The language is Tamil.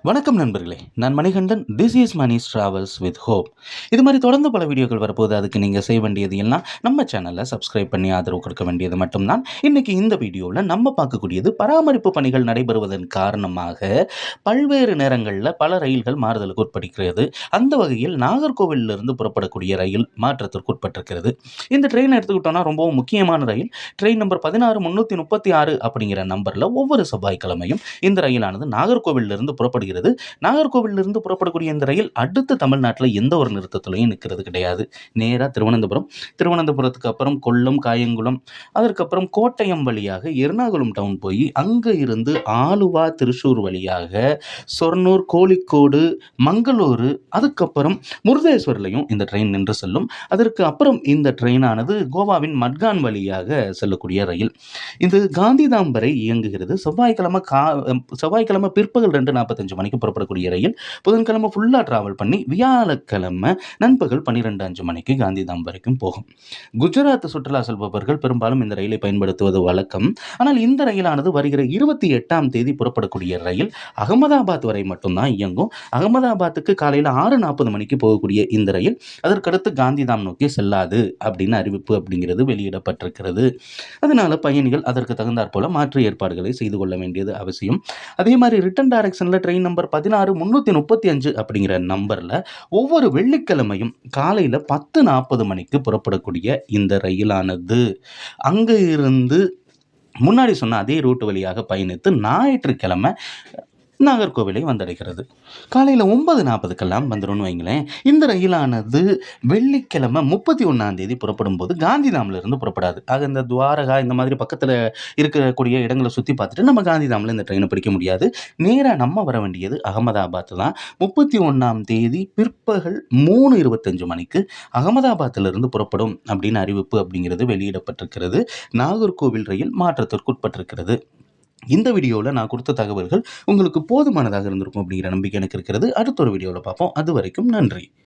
வணக்கம் நண்பர்களே, நான் Manikandan. This is Mani's travels with hope. இது மாதிரி தொடர்ந்து பல வீடியோக்கள் வரப்போது. அதுக்கு நீங்கள் செய்ய வேண்டியது எல்லாம் நம்ம சேனலில் சப்ஸ்கிரைப் பண்ணி ஆதரவு கொடுக்க வேண்டியது மட்டும்தான். இன்றைக்கி இந்த வீடியோவில் நம்ம பார்க்கக்கூடியது பராமரிப்பு பணிகள் நடைபெறுவதன் காரணமாக பல்வேறு நேரங்களில் பல ரயில்கள் மாறுதலுக்கு உட்படுகிறது. அந்த வகையில் நாகர்கோவிலிருந்து புறப்படக்கூடிய ரயில் மாற்றத்திற்கு உட்பட்டிருக்கிறது. இந்த ட்ரெயின் எடுத்துக்கிட்டோன்னா ரொம்பவும் முக்கியமான ரயில். ட்ரெயின் நம்பர் 16336 அப்படிங்கிற நம்பரில் ஒவ்வொரு செவ்வாய்க்கிழமையும் இந்த ரயிலானது நாகர்கோவிலிருந்து புறப்படுகிறது. நாகர்கோவிலிருந்து புறப்படக்கூடிய இந்த ரயில் அடுத்து தமிழ்நாட்டில் எந்த ஒரு நிறுத்தத்திலையும் நிற்கிறது கிடையாது. நேராக திருவனந்தபுரத்துக்கு அப்புறம் கொல்லம், காயங்குளம், அதற்கப்புறம் கோட்டயம் வழியாக எர்ணாகுளம் டவுன் போய் அங்கே இருந்து ஆலுவா, திருச்சூர் வழியாக சொர்ணூர், கோழிக்கோடு, மங்களூரு, அதுக்கப்புறம் முருதேஸ்வரிலையும் இந்த ட்ரெயின் நின்று செல்லும். அதற்கு அப்புறம் இந்த ட்ரெயினானது கோவாவின் மட்கான் வழியாக செல்லக்கூடிய ரயில். இது காந்திதாம் வரை இயங்குகிறது. செவ்வாய்க்கிழமை பிற்பகல் 2:45 மணிக்கு புறப்படக்கூடிய ரயில் புதன்கிழமை ஃபுல்லாக ட்ராவல் பண்ணி வியாழக்கிழமை நண்பகல் 12:05 மணிக்கு காந்திதாம் வரைக்கும் போகும். குஜராத் சுற்றுலா செல்பவர்கள் பெரும்பாலும் இந்த ரயிலை பயன்படுத்துவது வழக்கம். ஆனால் இந்த ரயிலானது வருகிற 28ஆம் தேதி புறப்படக்கூடிய ரயில் அகமதாபாத் வரை மட்டும்தான் இயங்கும். அகமதாபாத்துக்கு காலையில் 6:40 மணிக்கு போகக்கூடிய இந்த ரயில் அதற்கடுத்து காந்திதாம் நோக்கி செல்லாது அப்படின்னு அறிவிப்பு அப்படிங்கிறது வெளியிடப்பட்டிருக்கிறது. அதனால பயணிகள் அதற்கு தகுந்தாற் போல மாற்று ஏற்பாடுகளை செய்து கொள்ள வேண்டியது அவசியம். அதே மாதிரி ரிட்டன் டைரக்ஷனில் ட்ரெயின் நம்பர் 16335 அப்படிங்கிற நம்பரில் ஒவ்வொரு வெள்ளிக்கிழமையும் காலையில் 10:40 மணிக்கு புறப்படக்கூடிய இந்த ரயிலானது அங்கே இருந்து முன்னாடி சொன்ன அதே ரூட் வழியாக பயணித்து ஞாயிற்றுக்கிழமை நாகர்கோவிலை வந்தடைகிறது. காலையில் 9:40க்கெல்லாம் வந்துடும்னு வைங்களேன். இந்த ரயிலானது வெள்ளிக்கிழமை 31ஆம் தேதி புறப்படும் போது காந்திதாமிலிருந்து புறப்படாது. ஆக இந்த துவாரகா இந்த மாதிரி பக்கத்தில் இருக்கக்கூடிய இடங்களை சுற்றி பார்த்துட்டு நம்ம காந்திதாமில் இந்த ட்ரெயினை பிடிக்க முடியாது. நேராக நம்ம வர வேண்டியது அகமதாபாத் தான். 31ஆம் தேதி பிற்பகல் 3:25 மணிக்கு அகமதாபாத்திலிருந்து புறப்படும் அப்படின்னு அறிவிப்பு அப்படிங்கிறது வெளியிடப்பட்டிருக்கிறது. நாகர்கோவில் ரயில் மாற்றத்திற்கு உட்பட்டிருக்கிறது. இந்த வீடியோவில் நான் கொடுத்த தகவல்கள் உங்களுக்கு போதுமானதாக இருந்திருக்கும் அப்படிங்கிற நம்பிக்கை எனக்கு இருக்கிறது. அடுத்த ஒரு வீடியோவில் பார்ப்போம். அது வரைக்கும் நன்றி.